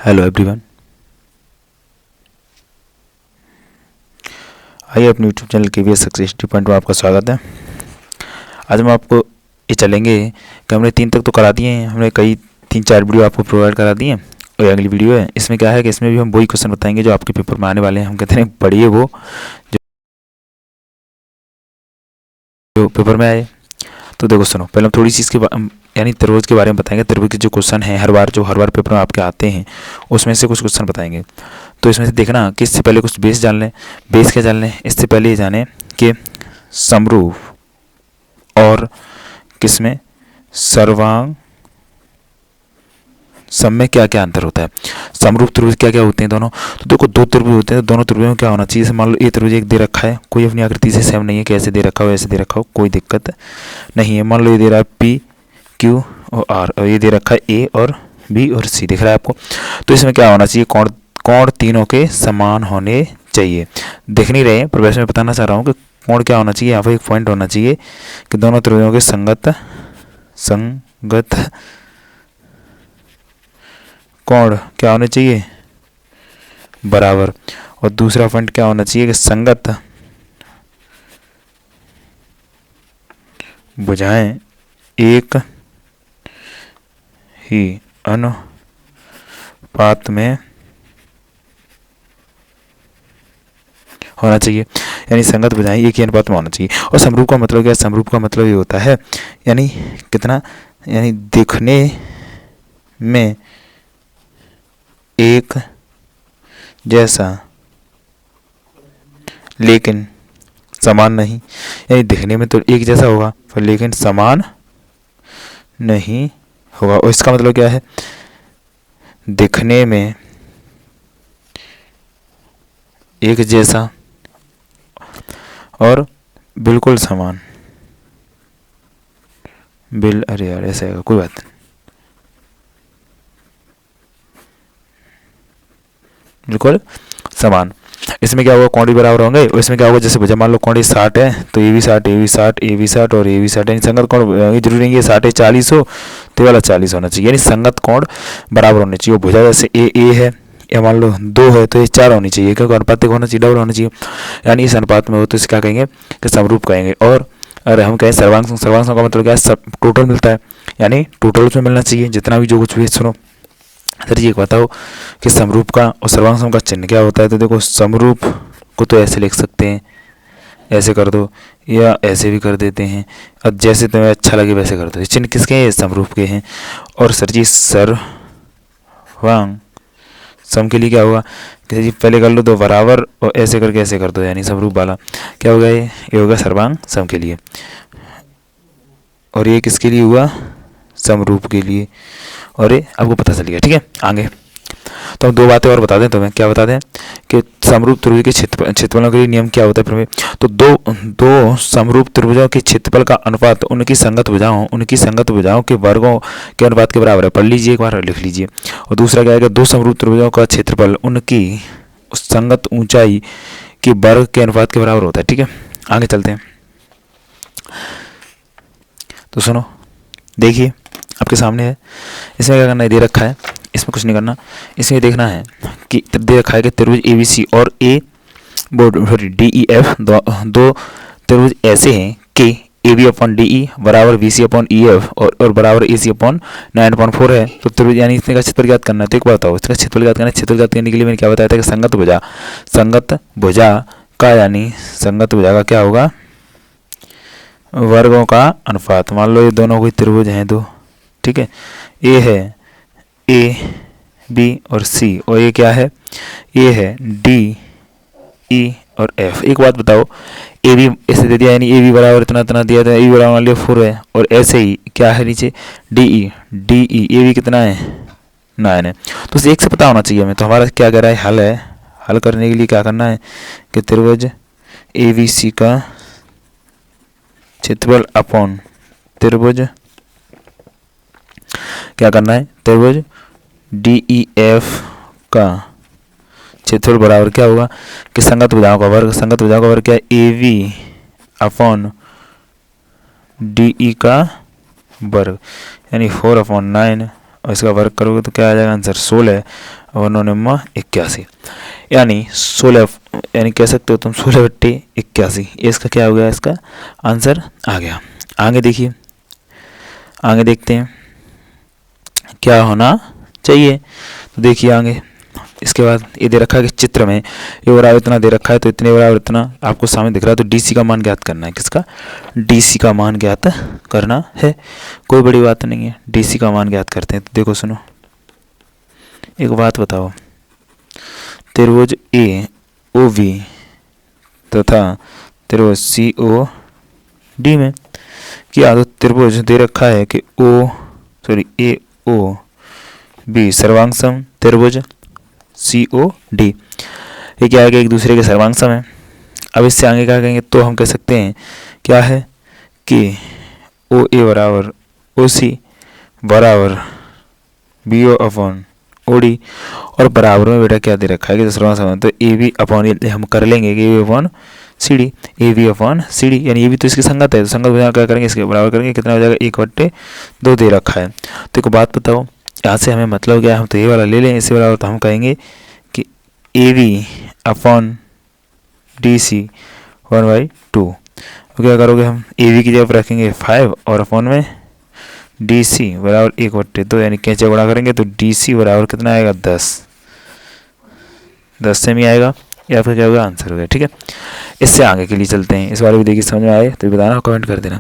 Hello everyone, आइए अपने YouTube channel KVS success 2.0 में आपका स्वागत है। आज हम आपको ये चलेंगे कि हमने 3 तक तो करा दिए हैं, हमने कई 3-4 वीडियो आपको प्रोवाइड करा दिए हैं और अगली वीडियो है। इसमें क्या है कि इसमें भी हम वही क्वेश्चन बताएंगे जो आपके पेपर में आने वाले हैं। हम कहते हैं पढ़िए वो जो पेपर में आए। तो देखो सुनो, पहले हम थोड़ी सी इसके यानी त्रिभुज के बारे में बताएंगे। त्रिभुज के जो क्वेश्चन हैं हर बार पेपर में आपके आते हैं, उसमें से कुछ क्वेश्चन बताएंगे। तो इसमें से देखना कि इससे पहले कुछ बेस जान लें। बेस क्या जान लें? इससे पहले ये जाने कि समरूप और किसमें सर्वांग सब में क्या क्या अंतर होता है। समरूप त्रिभुज क्या क्या होते हैं दोनों? तो देखो दो त्रिभुज होते हैं, तो दोनों त्रिभुजों में क्या होना चाहिए। मान लो ये त्रिभुज एक दे रखा है, कोई अपनी आकृति से सेम नहीं है, कैसे दे रखा हो ऐसे दे रखा हो, कोई दिक्कत नहीं है। मान लो ये दे रहा है PQ और R, और ये दे रखा है A और B और C, दिख रहा है आपको। तो इसमें क्या होना चाहिए? कोण तीनों के समान होने चाहिए। दिख नहीं रहे हैं पर वैसे मैं बताना चाह रहा हूँ कि कोण क्या होना चाहिए। यहाँ पर एक पॉइंट होना चाहिए कि दोनों त्रिभुजों के संगत कोण क्या होने चाहिए? बराबर। और दूसरा पॉइंट क्या होना चाहिए कि संगत भुजाएं एक ही अनुपात में होना चाहिए, यानी संगत भुजाएं एक ही अनुपात में होना चाहिए। और समरूप का मतलब क्या है? समरूप का मतलब ये होता है यानी कितना, यानी दिखने में एक जैसा लेकिन समान नहीं। यानी दिखने में तो एक जैसा होगा पर लेकिन समान नहीं होगा। और इसका मतलब क्या है? दिखने में एक जैसा और बिल्कुल समान। अरे यार ऐसा है, कोई बात नहीं, बिल्कुल समान। इसमें क्या होगा? कोण भी बराबर होंगे। और इसमें क्या होगा? जैसे भुजा मान लो कोण 60 है तो ये भी 60, ये भी 60, ये भी 60 और ये भी 60, यानी संगत कोण जरूरी नहीं है 60 40 हो, तो वाला 40 होना चाहिए, यानी संगत कोण बराबर होने चाहिए। भुजा जैसे ए है, या मान लो 2 है तो ये 4 होनी चाहिए, क्योंकि अनुपातिक होना चाहिए, डबल होना चाहिए। यानी इस अनुपात में हो तो इसे क्या कहेंगे कि समरूप कहेंगे। और अरे हम कहें सर्वांग का मतलब क्या है? सब टोटल मिलता है, यानी टोटल उसमें मिलना चाहिए जितना भी जो कुछ भी। सुनो सर जी एक बताओ कि समरूप का और सर्वांग का चिन्ह क्या होता है। तो देखो समरूप को तो ऐसे लिख सकते हैं, ऐसे कर दो या ऐसे भी कर देते हैं, अब जैसे तुम्हें अच्छा लगे वैसे कर दो। ये चिन्ह किसके हैं? समरूप के हैं। और सर जी सर्वांग सम के लिए क्या होगा कि जी पहले कर लो दो बराबर और ऐसे करके ऐसे कर दो, यानी समरूप वाला क्या होगा? ये होगा सर्वांग सम के लिए। और ये किसके लिए हुआ? समरूप के लिए। और ये आपको पता चल गया, ठीक है। आगे तो हम 2 बातें और बता दें तुम्हें। क्या बता दें कि समरूप त्रिभुज के क्षेत्रफलों के लिए नियम क्या होता है प्रमेय। तो दो समरूप त्रिभुजों के क्षेत्रफल का अनुपात उनकी संगत भुजाओं के वर्गों के अनुपात के बराबर है। पढ़ लीजिए एक बार, लिख लीजिए। और दूसरा क्या है कि 2 समरूप त्रिभुजों का क्षेत्रफल उनकी संगत ऊंचाई के वर्ग के अनुपात के बराबर होता है, ठीक है। आगे चलते हैं। तो सुनो देखिए आपके सामने है, इसमें क्या करना है? दे रखा है, इसमें कुछ नहीं करना। इसमें देखना है कि दे रखा है कि त्रिभुज ABC और DEF दो त्रिभुज ऐसे हैं कि AB/DE बराबर BC/EF और बराबर AC/9/4 है। तो त्रिभुज यानी इसका क्षेत्रफल ज्ञात करना है। तो एक बात बताओ, इसका क्षेत्रफल ज्ञात करना है। क्षेत्रफल ज्ञात करने के लिए मैंने क्या बताया था कि संगत भुजा का यानी संगत भुजा का क्या होगा? वर्गों का अनुपात। मान लो ये दोनों कोई त्रिभुज हैं दो, ठीक है। ए है AB और C, और ये क्या है? ये है DE और F। एक बात बताओ, AB ऐसे दे दिया, यानी AB बराबर इतना इतना दिया था, AB बराबर मान लिया 4 है, और ऐसे ही क्या है नीचे DE AB कितना है? 9 है। तो इसे एक से पता होना चाहिए हमें। तो हमारा क्या कर रहा है? हल है। हल करने के लिए क्या करना है कि त्रिभुज ABC का क्षेत्रफल अपॉन त्रिभुज क्या करना है? त्रिभुज DEF का क्षेत्रफल बराबर क्या होगा कि संगत भुजाओं का वर्ग। संगत भुजाओं का वर्ग क्या है? AB/DE का वर्ग, यानी 4/9, और इसका वर्ग करोगे तो क्या आ जाएगा आंसर? 16। और 9 9 81, यानी 16, यानी कह सकते हो तुम 16/81। ये इसका क्या हो गया, इसका आंसर आ गया। आगे देखिए, आगे देखते हैं क्या होना चाहिए। तो देखिए आगे, इसके बाद ये दे रखा है कि चित्र में ये बराबर इतना दे रखा है, तो इतने बराबर इतना आपको सामने दिख रहा है, तो डीसी का मान ज्ञात करना है। किसका, डीसी का मान ज्ञात करना है, कोई बड़ी बात नहीं है, डीसी का मान ज्ञात करते हैं। तो देखो सुनो, एक बात बताओ, त्रिभुज ए ओ वी तथा त्रिभुज सी ओ डी में क्या, तो त्रिभुज दे रखा है कि ए ओ बी सर्वांग सम त्रिभुज सी ओ डी, ये क्या है कि एक दूसरे के सर्वांग सम है। अब इससे आगे क्या कहेंगे, तो हम कह सकते हैं क्या है कि ओ ए बराबर ओ सी बराबर B O upon O D, और बराबर में बेटा क्या दे रखा है कि सर्वांग सम है, तो ए बी अपॉन हम कर लेंगे कि A B upon C D, A B upon C D, यानी ये भी तो इसकी संगत है, तो संगत बना क्या करेंगे, इसके बराबर करेंगे, कितना हो जाएगा 1/2 दे रखा है। तो एक बात बताओ, यहाँ से हमें मतलब क्या है, हम तो ये वाला ले लें, इससे बराबर तो हम कहेंगे कि A B upon D C 1/2। तो क्या करोगे, हम ए बी की जगह पर रखेंगे 5 और अपॉन में डी सी बराबर 1/2, यानी कैसे गुणा करेंगे तो डी सी बराबर कितना आएगा 10 से ही आएगा, या फिर क्या होगा, आंसर हो गया। ठीक है, इससे आगे के लिए चलते हैं। इस बारे में देखिए समझ में आए तो बताना, कमेंट कर देना।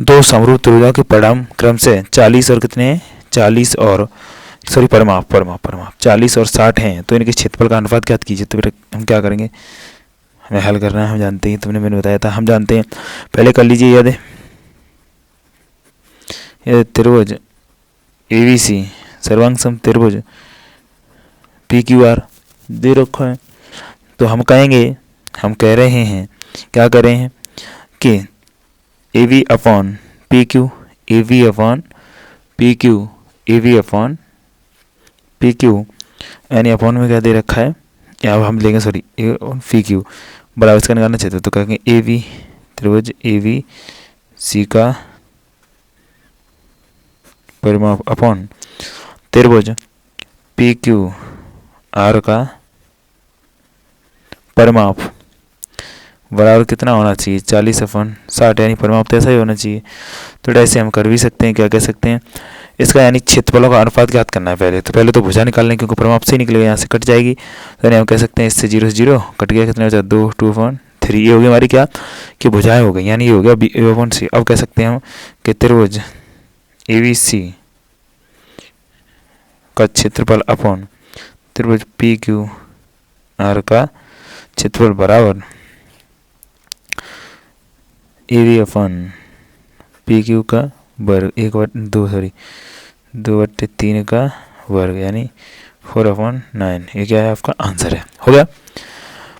दो समरूप त्रिभुजों के परिणाम क्रम से 40 और कितने, 40 और परिमाप 40 और 60 हैं, तो इनके क्षेत्रफल का अनुपात ज्ञात कीजिए। तो बेटा हम क्या करेंगे, हमें हल करना है, हम जानते हैं, तुमने मैंने बताया था, हम जानते हैं। पहले कर लीजिए याद है, त्रिभुज ए बी सी सर्वांग सम त्रिभुज पी क्यू आर दे रखा है, तो हम कहेंगे, हम कह रहे हैं, क्या कर रहे हैं कि A V upon P Q, A V upon P Q, A V upon P Q, यानी अपॉन में क्या दे रखा है, यहाँ हम लेंगे सॉरी ए पी क्यू बराबर इसका निकालना चाहते हो, तो कहेंगे ए वी त्रिभुज ए वी सी का परिमाप अपॉन त्रिभुज पी क्यू आर का परिमाप बराबर कितना होना चाहिए, 40/60, यानी परिमाप तो ऐसा ही होना चाहिए। तो ऐसे हम कर भी सकते हैं, क्या कह सकते हैं, इसका यानी क्षेत्रफलों का अनुपात ज्ञात करना है। पहले तो भुजा निकालने, क्योंकि परिमाप से ही निकलेगा, यहाँ से कट जाएगी, तो यानी हम कह सकते हैं इससे 0 से 0 कट गया, कितना बचा 2/3, ये हो गई हमारी क्या कि भुजाएं हो गई, यानी ये हो गया B/C। अब कह सकते हैं हम कि त्रिभुज ए बी सी का क्षेत्रफल अपॉन त्रिभुज पी क्यू आर का क्षेत्रफल बराबर A B upon P Q का वर्ग 2/3 का वर्ग, यानी 4/9। ये क्या है, आपका आंसर है। हो गया,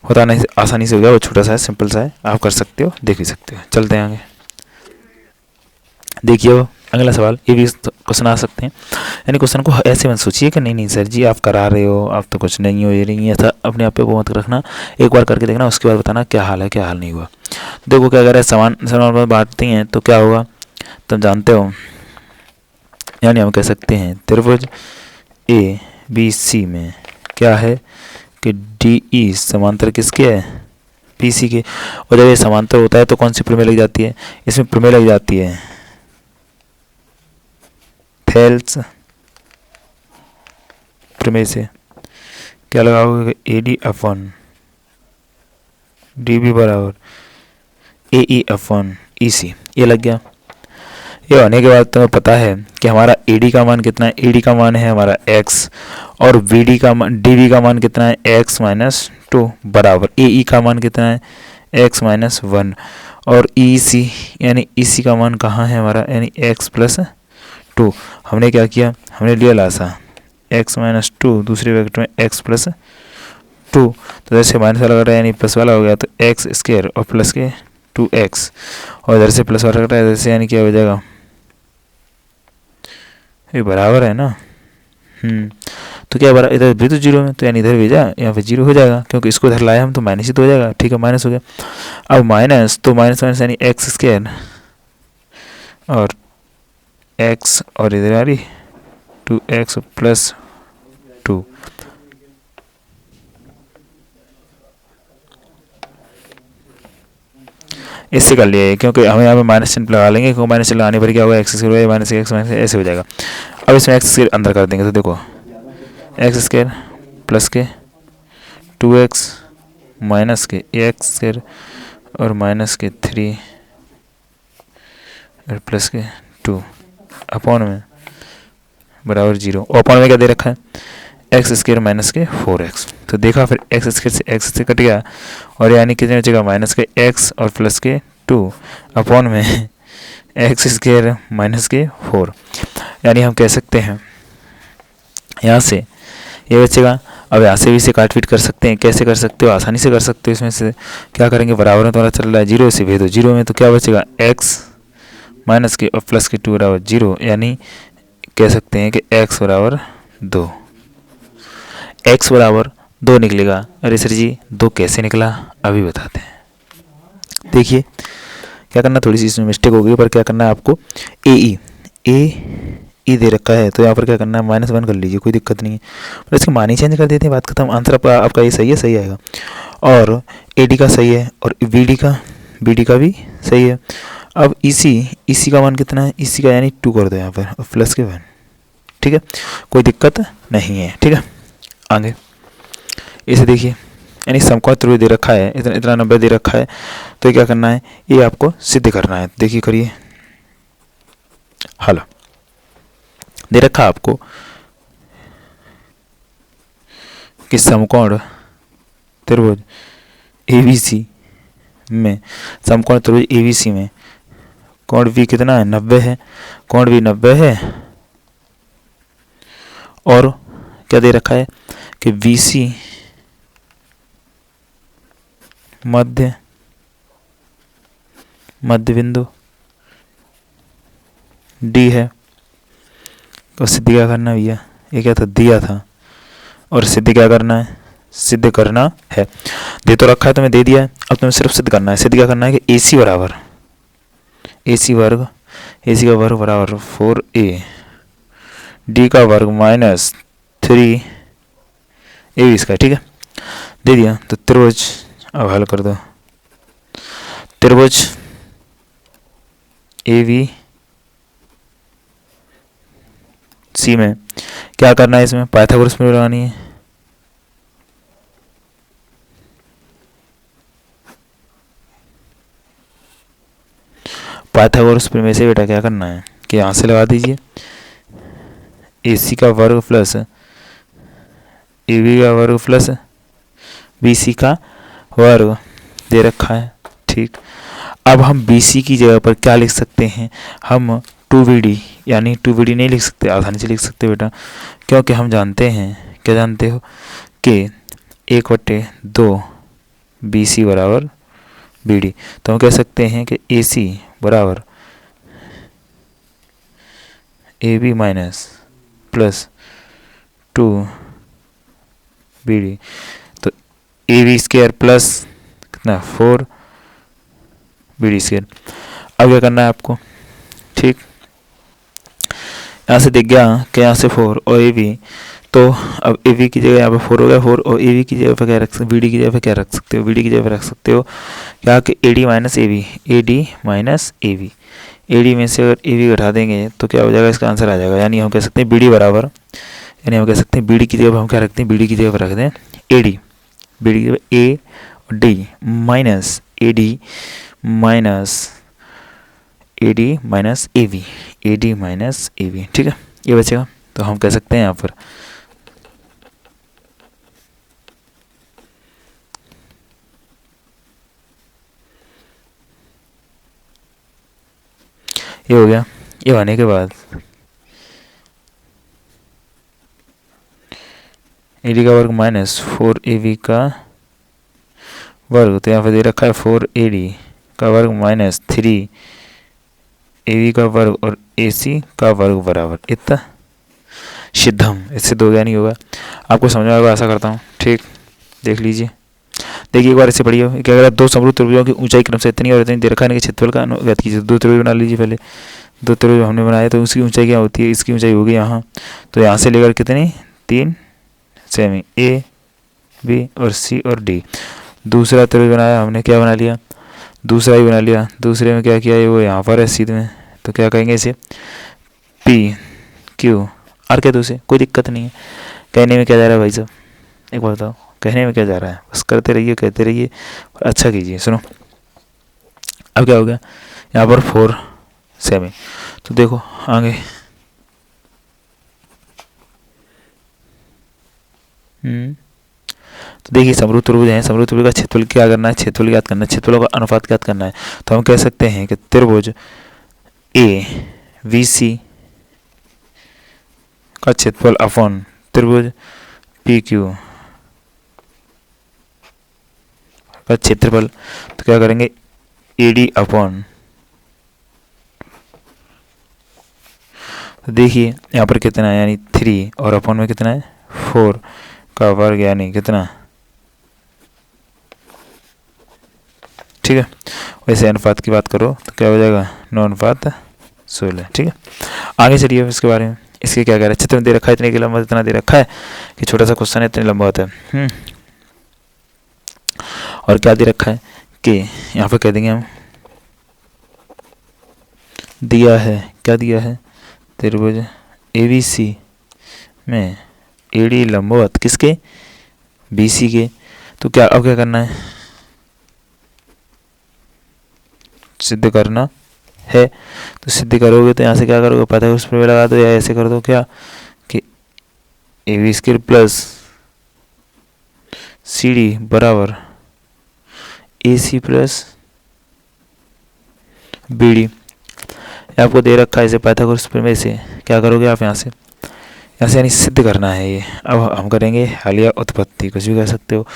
बताना आसानी से हो गया, वो छोटा सा है, सिंपल सा है, आप कर सकते हो, देख भी सकते हो। चलते हैं आगे, देखिए वो अगला सवाल, ये भी क्वेश्चन आ सकते हैं, यानी क्वेश्चन को ऐसे मत सोचिए कि नहीं सर जी आप करा रहे हो, आप तो कुछ नहीं हो, ये नहीं है, ऐसा अपने आप पे वो मत रखना, एक बार करके देखना, उसके बाद बताना क्या हाल है, क्या हाल नहीं हुआ। देखो क्या अगर समान समान बांटती हैं तो क्या होगा, तुम जानते हो, यानी हम कह सकते हैं त्रिभुज ए बी सी में क्या है कि डी ई समांतर किसके है, पी सी के, और जब ये समांतर होता है तो कौन सी प्रमेय लग जाती है, इसमें प्रमेय लग जाती है थेल्स प्रमेय से। क्या लगाओगे, A D upon D B बराबर ए ई अपॉन ई सी, ये लग गया। ये होने के बाद तुम्हें पता है कि हमारा ए डी का मान कितना है, ए डी का मान है हमारा x, और बी डी का मान, डी बी का मान कितना है x-2 बराबर ए ई का मान कितना है x-1, और ई सी यानी ई सी का मान कहाँ है हमारा, यानी x+2। हमने क्या किया, हमने लिया लासा x-2 दूसरे वेक्टर में x+2, तो जैसे माइनस वाला कर रहा है यानी प्लस वाला हो गया, तो x² और प्लस के 2x, और इधर से प्लस वाला कर रहा है, जैसे यानी क्या हो जाएगा, ये बराबर है ना, तो क्या बराबर, इधर भी तो 0 में, तो यानी इधर भेजा यहाँ पे 0 हो जाएगा, क्योंकि इसको इधर लाया हम तो माइनस ही तो हो जाएगा। ठीक है, माइनस हो गया। अब माइनस तो माइनस माइनस यानी x² और x, और इधर आ रही 2x+2, इससे कर लिया है, क्योंकि हम यहाँ पे माइनस चिन्ह लगा लेंगे, क्योंकि माइनस चिन्ह लगाने पर क्या होगा, x square minus x minus ऐसे हो जाएगा। अब इसमें एक्स स्क्वायर अंदर कर देंगे तो देखो एक्स स्क्वायर प्लस के 2x माइनस के एक्स स्क्वायर और माइनस के 3 और प्लस के 2 अपॉन में बराबर 0। अपॉन में क्या दे रखा है, एक्स स्क्वायर माइनस के 4x। तो देखा फिर एक्स स्क्वायर से एक्स से कट गया और यानी कितने बचेगा, माइनस के x और प्लस के 2 अपॉन में एक्स स्क्वायर माइनस के 4। यानी हम कह सकते हैं यहाँ से ये बचेगा। अब यहाँ से भी इसे काट पीट कर सकते हैं, कैसे कर सकते हो, आसानी से कर सकते हो। इसमें से क्या करेंगे, बराबर में तुम्हारा चल रहा है 0 से भेदो, 0 में तो क्या बचेगा, x माइनस के और प्लस के 2 बराबर 0। यानी कह सकते हैं कि x बराबर 2, x बराबर 2 निकलेगा। अरे सर जी 2 कैसे निकला, अभी बताते हैं। देखिए क्या करना, थोड़ी सी इसमें मिस्टेक हो गई, पर क्या करना है आपको, ए दे रखा है तो यहाँ पर क्या करना है, -1 कर लीजिए, कोई दिक्कत नहीं है। पर इसकी मानी चेंज कर देते हैं, बात खत्म। आंसर आपका ये सही है, सही आएगा। और AD का सही है और BD का भी सही है। अब EC का मान कितना है, EC का यानी 2 कर दो यहाँ पर और प्लस के 1, ठीक है, कोई दिक्कत नहीं है, ठीक है। आगे इसे देखिए, यानी समकोण त्रिभुज दे रखा है, इतना इतना 90 दे रखा है, तो ये क्या करना है, ये आपको सिद्ध करना है। देखिए करिए, हल दे रखा आपको कि समकोण त्रिभुज ABC में, समकोण त्रिभुज ABC में कोण V कितना है, 90 है, कोण V 90 है। और क्या दे रखा है कि BC मध्य बिंदु D है। तो सिद्ध क्या करना भैया, ये क्या था, दिया था, और सिद्ध क्या करना है, सिद्ध करना है। दे तो रखा है तो मैं दे दिया है, अब तुम्हें सिर्फ सिद्ध करना है। सिद्ध क्या करना है कि AC बराबर AC का वर्ग बराबर 4A D का वर्ग माइनस 3AB इसका, ठीक है, दे दिया। तो त्रिभुज, अब हल कर दो, त्रिभुज ABC में क्या करना है, इसमें पाइथागोरस प्रमेय लगानी है। पाइथागोरस प्रमेय से बेटा क्या करना है कि यहाँ से लगा दीजिए, AC का वर्ग प्लस AB का वर्ग प्लस BC का वर्ग दे रखा है, ठीक। अब हम BC की जगह पर क्या लिख सकते हैं, हम 2BD, यानी 2BD नहीं लिख सकते, आसानी से लिख सकते बेटा, क्योंकि हम जानते हैं, क्या जानते हो कि 1/2 BC बराबर BD। तो हम कह सकते हैं कि AC बराबर AB माइनस प्लस 2BD। तो AB स्क्वायर प्लस कितना 4BD स्क्वायर। अब क्या करना है आपको, ठीक, यहाँ से दिख गया कि यहाँ से 4 और AB, तो अब AB की जगह यहाँ पे 4 हो गया, 4 और AB की जगह पर क्या रख सकते, BD की जगह पर क्या रख सकते हो, BD की जगह पर रख सकते हो क्या कि AD माइनस AB, AD में से अगर AB घटा देंगे तो क्या हो जाएगा, इसका आंसर आ जाएगा। यानी हम कह सकते हैं BD बराबर, यानी हम कह सकते हैं BD की जगह पर हम क्या रखते हैं, BD की जगह पर रख दें AD, BD की जगह A और D minus AD minus AB, ठीक है, ये बचेगा। तो हम कह सकते हैं यहाँ पर ये हो गया। ये होने के बाद AD का वर्ग माइनस 4AB का वर्ग, तो यहाँ पर दे रखा है 4AD का वर्ग माइनस 3AB का वर्ग और AC का वर्ग बराबर इतना सिद्धम। इससे 2 ज्ञान नहीं होगा। आपको समझ में आएगा, आशा करता हूँ, ठीक। देख लीजिए, देखिए एक बार ऐसे पढ़िए कि अगर 2 समरूप त्रिभुजों की ऊंचाई क्रम से इतनी और इतनी दे रखा है कि क्षेत्रफल का ज्ञात कीजिए। 2 त्रिभुज बना लीजिए पहले, 2 त्रिभुज हमने बनाए तो उसकी ऊंचाई क्या होती है, इसकी ऊंचाई होगी यहाँ, तो यहाँ से लेकर कितनी 3 सेमी A B और C और D। दूसरा त्रिभुज बनाया हमने, क्या बना लिया, दूसरा ही बना लिया। दूसरे में क्या किया है, वो यहाँ पर है सीधे में, तो क्या कहेंगे इसे पी क्यू आर कह दो उसे, कोई दिक्कत नहीं है। कहने में क्या जा रहा है भाई साहब, एक बार बताओ, कहने में क्या जा रहा है, बस करते रहिए कहते रहिए और अच्छा कीजिए। सुनो अब क्या हो गया यहाँ पर 4 सेमी, तो देखो आगे तो देखिए समरूप त्रिभुज है, समरूप त्रिभुज का क्षेत्रफल क्या करना है, क्षेत्रफल ज्ञात करना है, क्षेत्रफलों का अनुपात ज्ञात करना है। तो हम कह सकते हैं कि त्रिभुज ए वी सी का क्षेत्रफल अपॉन त्रिभुज पी क्यू का क्षेत्रफल, तो क्या करेंगे ए डी अपॉन, तो देखिए यहाँ पर कितना है यानी 3 और अपॉन में कितना है 4 का वर्ग यानी कितना, ठीक है। वैसे अनुपात की बात करो तो क्या हो जाएगा 9 अनुपात 16, ठीक है। आगे चलिए इसके बारे में, इसके क्या कह रहा है, चित्र में दे रखा है इतने की लंबा, इतना दे रखा है कि छोटा सा क्वेश्चन है इतने लंबा होता है। और क्या दे रखा है कि यहाँ पे कह देंगे हम दिया है, क्या दिया है, त्रिभुज एबीसी में एडी लंबवत किसके बीसी के, तो क्या अब क्या करना है, सिद्ध करना है। तो सिद्ध करोगे तो यहाँ से क्या करोगे, पाइथागोरस प्रमेय लगा दो या ऐसे कर दो क्या कि A B square plus C D बराबर A C plus B D, आपको दे रखा है इसे पाइथागोरस प्रमेय से, क्या करोगे आप यहाँ से यानी सिद्ध करना है ये। अब हम करेंगे हालिया उत्पत्ति, कुछ भी कह सकते हो।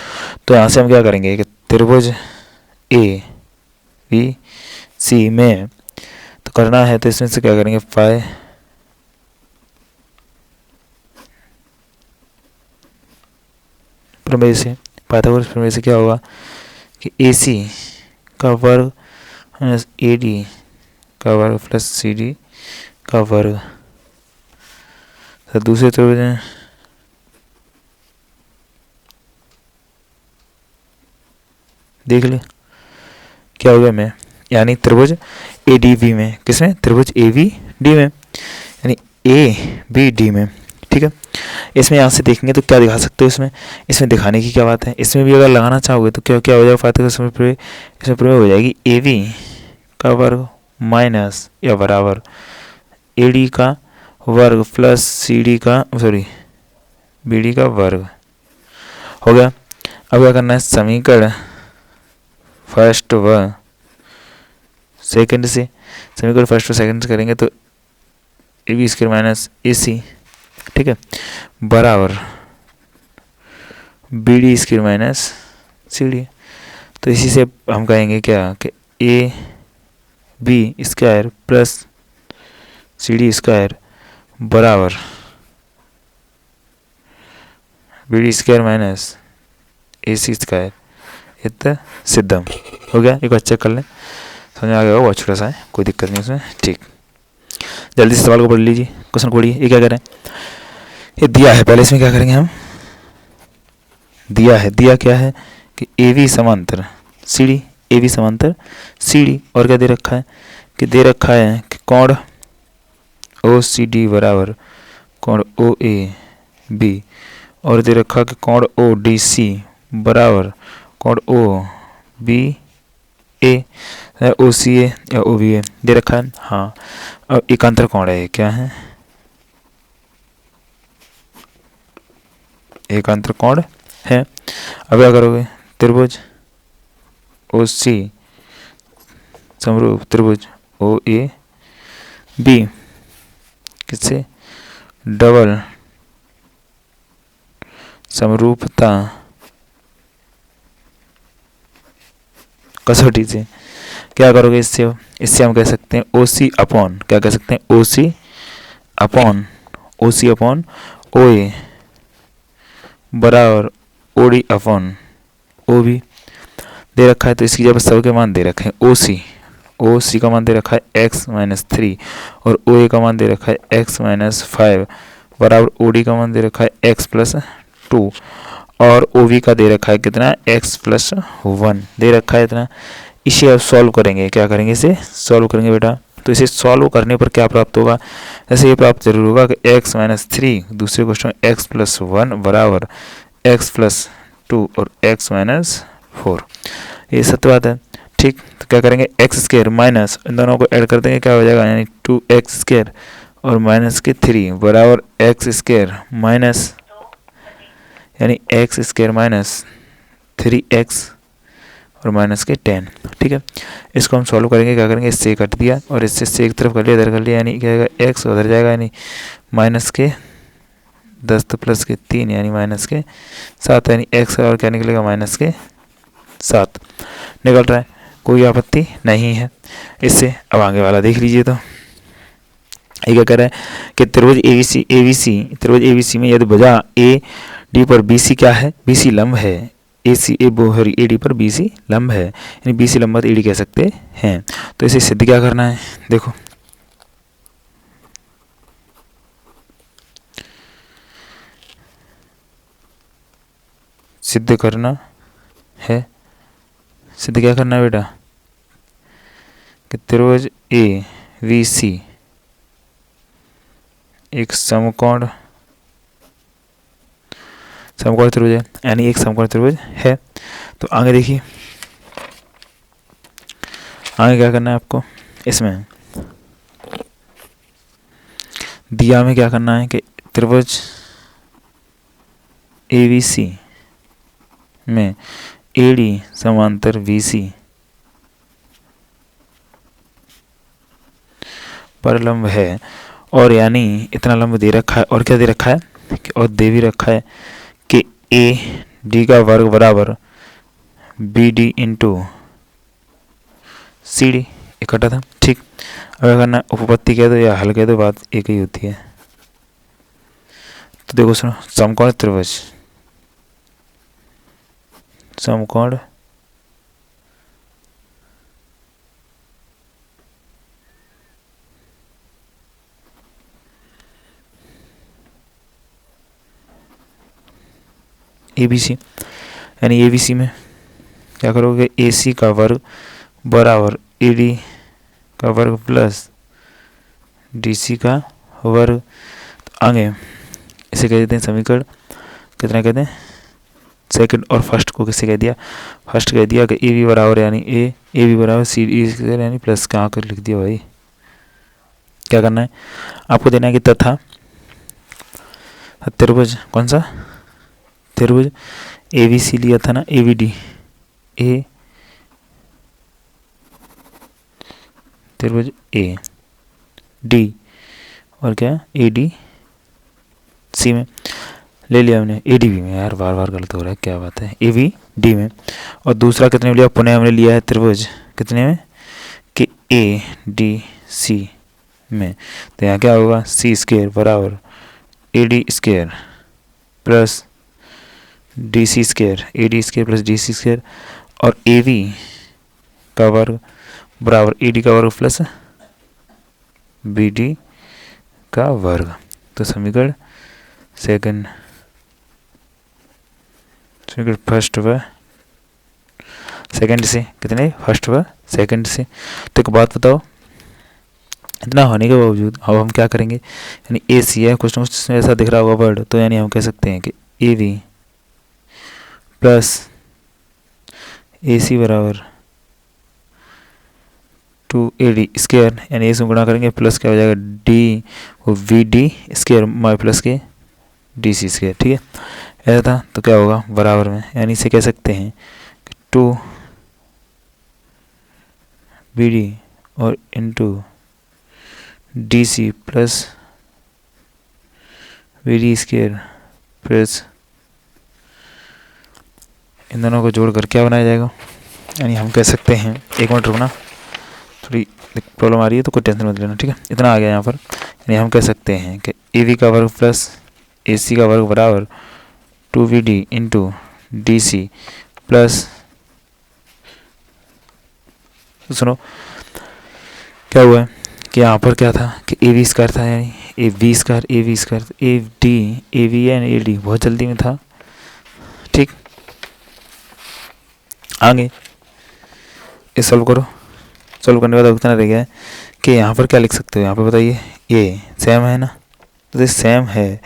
तो यहाँ से हम क्या करेंगे कि त्रिभुज ए बी सी में तो करना है, तो इसमें से क्या करेंगे पाई प्रमेय से, पाइथागोरस प्रमेय से क्या होगा कि ए सी का वर्ग माइनस ए डी का वर्ग प्लस सी डी का वर्ग, तो दूसरे त्रिभुज में देख ले क्या हो गया में, यानी त्रिभुज ए डी बी में, किसमें त्रिभुज ए बी डी में यानी ए बी डी में, ठीक है। इसमें यहाँ से देखेंगे तो क्या दिखा सकते हो, इसमें दिखाने की क्या बात है, इसमें भी अगर लगाना चाहोगे तो क्या क्या हो जाएगा पाइथागोरस प्रमेय, इसमें प्रमेय हो जाएगी ए बी का वर्ग माइनस या बराबर ए डी का वर्ग प्लस सी डी का बी डी का वर्ग हो गया। अब क्या करना है, समीकरण फर्स्ट व सेकंड से, समीकरण फर्स्ट व सेकंड से करेंगे तो A B square minus A C, ठीक है, बराबर B D square minus C D. तो इसी से हम कहेंगे क्या कि A B square plus C D square बराबर B D square minus A C square, इतना सिद्धम हो गया। एक बार चेक कर लें, समझ में आ गया, बहुत छोटा सा है, कोई दिक्कत नहीं उसमें, ठीक। जल्दी से सवाल को पढ़ लीजिए, क्वेश्चन को पढ़िए। ये क्या करें, ये दिया है, पहले इसमें क्या करेंगे हम, दिया क्या है कि ए बी समांतर सी डी, ए बी समांतर सी डी, और क्या दे रखा है कि दे रखा है कि कोण ओ सी डी बराबर कोण ओ ए बी, और दे रखा कि कोण ओ डी सी बराबर कोण ओ बी ए, ओ सी ए या ओ बी ए दे रखा है। हाँ, अब एकांतर कोण है, क्या है एकांतर कोण है। अब क्या करोगे, त्रिभुज ओ सी समरूप त्रिभुज ओ ए बी किससे डबल समरूपता कसौटी से, क्या करोगे इससे हम कह सकते हैं ओ सी अपॉन, क्या कह सकते हैं ओ सी अपॉन ओ ए बराबर O D upon O B दे रखा है। तो इसकी जब सब के मान दे रखे हैं ओ सी का मान दे रखा है x-3 और ओ ए का मान दे रखा है x-5 बराबर ओ डी का मान दे रखा है x+2 और ओ बी का दे रखा है कितना x+1 दे रखा है इतना। इसे अब सॉल्व करेंगे। क्या करेंगे? इसे सॉल्व करेंगे बेटा। तो इसे सॉल्व करने पर क्या प्राप्त होगा? जैसे ये प्राप्त जरूर होगा कि x माइनस 3, दूसरे क्वेश्चन में x प्लस 1 बराबर x प्लस 2 और x माइनस 4। ये सत्य बात है। ठीक, तो क्या करेंगे? एक्स स्क्वायर माइनस, इन दोनों को ऐड कर देंगे, क्या हो जाएगा? यानी 2x स्क्वायर और माइनस के 3 बराबर एक्स स्क्वायर माइनस, यानी एक्स स्क्वायर माइनस 3x और माइनस के 10। ठीक है, इसको हम सॉल्व करेंगे। क्या करेंगे? इससे कट दिया और इससे से एक तरफ कर लिया, इधर कर लिया, यानी क्या आएगा? x उधर जाएगा, यानी माइनस के 10 तो प्लस के 3 यानी माइनस के 7, यानी x और क्या निकलेगा? माइनस के 7 निकल रहा है। कोई आपत्ति नहीं है इससे। अब आगे वाला देख लीजिए। तो ये क्या कह रहा है कि त्रिभुज एबीसी में यदि भुजा ए डी पर बीसी क्या है? बीसी लंब है। ए डी पर बीसी लंब है, यानी बीसी लंब ए डी कह सकते हैं। तो इसे सिद्ध क्या करना है? देखो, सिद्ध करना है। सिद्ध क्या करना है बेटा? कि त्रिभुज ए बी सी एक समकोण त्रिभुज है, यानी एक समकोण त्रिभुज है। तो आगे देखिए, आगे क्या करना है आपको? इसमें दिया में क्या करना है कि त्रिभुज एबीसी में एडी समांतर बीसी पर लंब है, और यानी इतना लंब दे रखा है, और क्या दे रखा है? और दे भी रखा है कि ए डी का वर्ग बराबर B D into C D इकट्ठा था। ठीक, अगर करना उपपत्ति कह दो या हल कह दो, बात एक ही होती है। तो देखो सुनो, समकोण त्रिभुज, समकोण एबीसी, यानी एबीसी में क्या करोगे? एसी का वर्ग बराबर एडी का वर्ग प्लस डीसी का वर्ग। तो आगे इसे कह देते हैं समीकरण कितना कहते हैं? सेकंड। और फर्स्ट को किससे कह दिया? फर्स्ट कह दिया कि ए बी बराबर, यानी ए बी बराबर सी डी स्क्वायर, यानी प्लस कहाँ कर लिख दिया भाई। क्या करना है आपको? देना है कि तथा त्रिभुज, कौन सा त्रिभुज? ए बी सी लिया था ना, ए बी डी, ए त्रिभुज ए डी और क्या? ए डी सी में ले लिया हमने, ए डी बी में। यार बार बार गलत हो रहा है, क्या बात है? ए बी डी में। और दूसरा कितने में लिया? पुनः हमने लिया है त्रिभुज कितने में? कि ए डी सी में। तो यहाँ क्या होगा? सी स्क्वायर बराबर A D square plus D C square, A D square plus D C square, और ए बी का वर्ग बराबर ए डी का वर्ग प्लस बी डी का वर्ग। तो समीकरण सेकंड, समीकरण फर्स्ट व सेकंड से कितने? फर्स्ट व सेकंड से। तो एक बात बताओ, इतना होने के बावजूद अब हम क्या करेंगे? यानी ए सी है, कुछ ना कुछ ऐसा दिख रहा होगा वर्ड, तो यानी हम कह सकते हैं कि ए बी प्लस ए सी बराबर 2AD स्क्वायर, यानी इसमें गुणा करेंगे, प्लस क्या हो जाएगा? डी वो वी डी स्क्वायर माई प्लस के डी सी स्क्वायर। ठीक है, ऐसा था। तो क्या होगा? बराबर में, यानी इसे कह सकते हैं 2BD और into D C plus B D square plus इन दोनों को जोड़कर क्या बनाया जाएगा? यानी हम कह सकते हैं, एक मिनट रुकना, थोड़ी प्रॉब्लम आ रही है तो कोई टेंशन मत लेना। ठीक है, इतना आ गया यहाँ पर। यानी हम कह सकते हैं कि ए बी का वर्ग प्लस ए सी का वर्ग बराबर 2BD into D C plus, सुनो क्या हुआ है कि यहाँ पर क्या था कि ए बी स्क्वायर था, यानी A B square A D A B and A D बहुत जल्दी में था। ठीक, आगे ये सॉल्व करो, सॉल्व करने के बाद कितना रह गया है कि यहाँ पर क्या लिख सकते हो, यहाँ पे बताइए ये सेम है ना, तो ये सेम है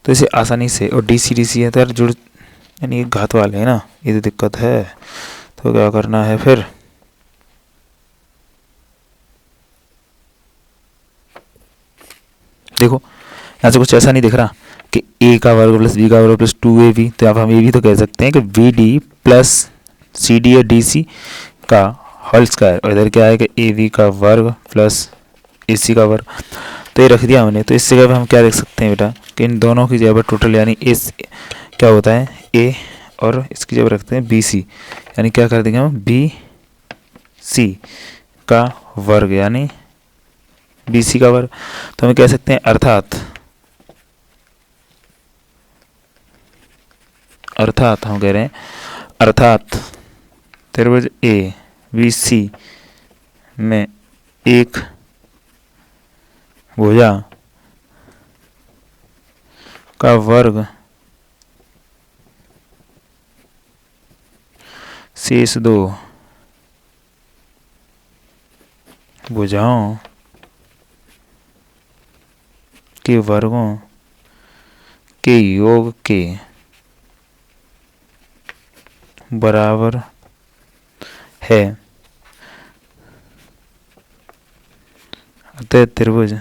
तो इसे आसानी से, और डी सी है तो यार जुड़, यानी ये घात वाले हैं ना, ये तो दिक्कत है। तो क्या करना है फिर, देखो यहाँ से कुछ ऐसा नहीं दिख रहा कि a का वर्ग प्लस b का वर्ग प्लस 2ab, तो यहाँ पर हम ये भी तो कह सकते हैं कि vd प्लस cd या dc का होल स्क्वायर, और इधर क्या है कि ab का वर्ग प्लस ac का वर्ग। तो ये रख दिया हमने, तो इससे जगह हम क्या लिख सकते हैं बेटा कि इन दोनों की जगह पर टोटल यानी इस क्या होता है a, और इसकी जगह रखते हैं bc, यानी क्या कर देंगे हम bc का वर्ग यानी bc का वर्ग। तो हम कह सकते हैं अर्थात हम कह रहे हैं अर्थात त्रिभुज ए बी सी में एक भुजा का वर्ग शेष दो भुजाओं के वर्गों के योग के बराबर है। अतः त्रिभुज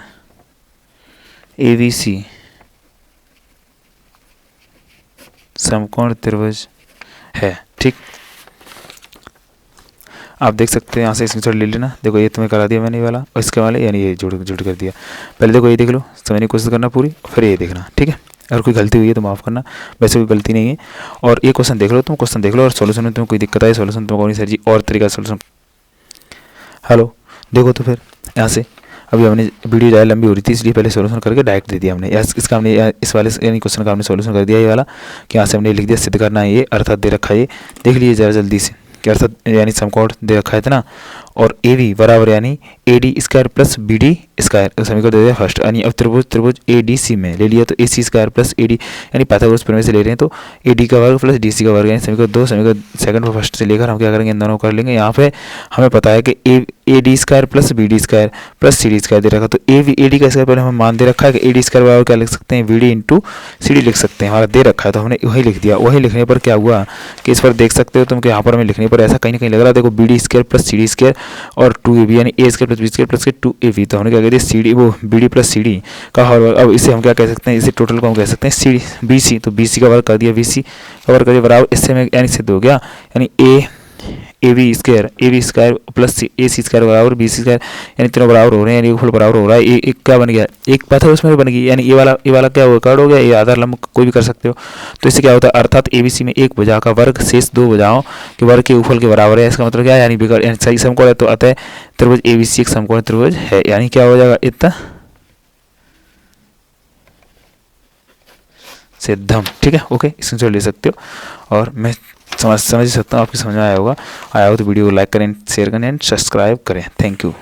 ABC समकोण त्रिभुज है। ठीक, आप देख सकते हैं, यहाँ से स्क्रीनशॉट ले लेना। देखो ये तुम्हें करा दिया मैंने वाला, और इसके वाले यानी ये जुड़ कर दिया। पहले देखो ये देख लो, समझने की कोशिश करना पूरी, फिर ये देखना। ठीक है, अगर कोई गलती हुई है तो माफ़ करना, वैसे कोई गलती नहीं है। और ये क्वेश्चन देख लो, तुम क्वेश्चन देख लो, और सॉल्यूशन में तुम्हें कोई दिक्कत आए, सॉल्यूशन तुमको नहीं सर जी और तरीका सॉल्यूशन। हेलो, देखो तो फिर यहाँ से अभी हमने वीडियो ज़्यादा लंबी हो रही थी इसलिए पहले सॉल्यूशन करके डायरेक्ट दे दिया हमने। इसका हमने इस वाले यानी क्वेश्चन का हमने सॉल्यूशन कर दिया ये वाला, कि यहाँ से हमने लिख दिया सिद्ध करना है ये, अर्थात दे रखा है ये, देख लीजिए ज़रा जल्दी से कि अर्थात यानी समकोण दे रखा है इतना, और ए बी बराबर यानी A D square plus B D square समीकरण दे दिया फर्स्ट। यानी अब त्रिभुज ए डी सी में ले लिया तो ए C square plus A D, यानी पाइथागोरस प्रमेय से ले रहे हैं तो ए डी का वर्ग प्लस डी सी का वर्ग, यानी समीकरण दो, समीकरण सेकंड पर फर्स्ट से लेकर हम क्या करेंगे, इन दोनों कर लेंगे। यहाँ पे हमें पता है कि A D square plus B D square plus C D square दे रखा, तो ए डी का स्क्वायर पहले हमें मान दे रखा है कि ए डी स्क्वायर बराबर क्या लिख सकते हैं, V D into C D लिख सकते हैं, हमारा दे रखा है तो हमने वही लिख दिया। वही लिखने पर क्या हुआ कि इस पर देख सकते हो तुम कि यहाँ पर हमें लिखने पर ऐसा कहीं ना कहीं लग रहा है, देखो B D square plus C D square और 2ab यानी A square plus B square plus के 2ab, तो हमने क्या कह दिया सी डी वो B D plus C D का होल वर्ग। अब इसे हम क्या कह सकते हैं, इसे टोटल को हम कह सकते हैं सी बी सी, तो बी सी का वर्ग कर दिया, बी सी का वर्ग कर दिया बराबर, इससे में यानी सिद्ध हो गया, यानी A B square plus A C square बराबर बी सी स्क्वायर, यानी तीनों बराबर हो रहे हैं, यानी फुल बराबर हो रहा है। एक क्या बन गया, एक पाथा उसमें बन गई, यानी ये वाला क्या हुआ, कट हो गया, ये आधार लंब कोई भी कर सकते हो। तो इससे क्या होता है, अर्थात एबीसी में एक भुजा का वर्ग शेष दो भुजाओं के वर्ग के उफल के बराबर है। इसका मतलब क्या है, यानी बिगड़ यानी सही समकोण है, तो अतः त्रिभुज एबीसी एक समकोण त्रिभुज है, यानी क्या हो जाएगा, इतना सिद्धम। ठीक है, ओके, स्क्रीनशॉट ले सकते हो, और मैं समझ सकता हूँ आपकी समझ में आया होगा। आया हो तो वीडियो को लाइक करें, शेयर करें एंड सब्सक्राइब करें। Thank you.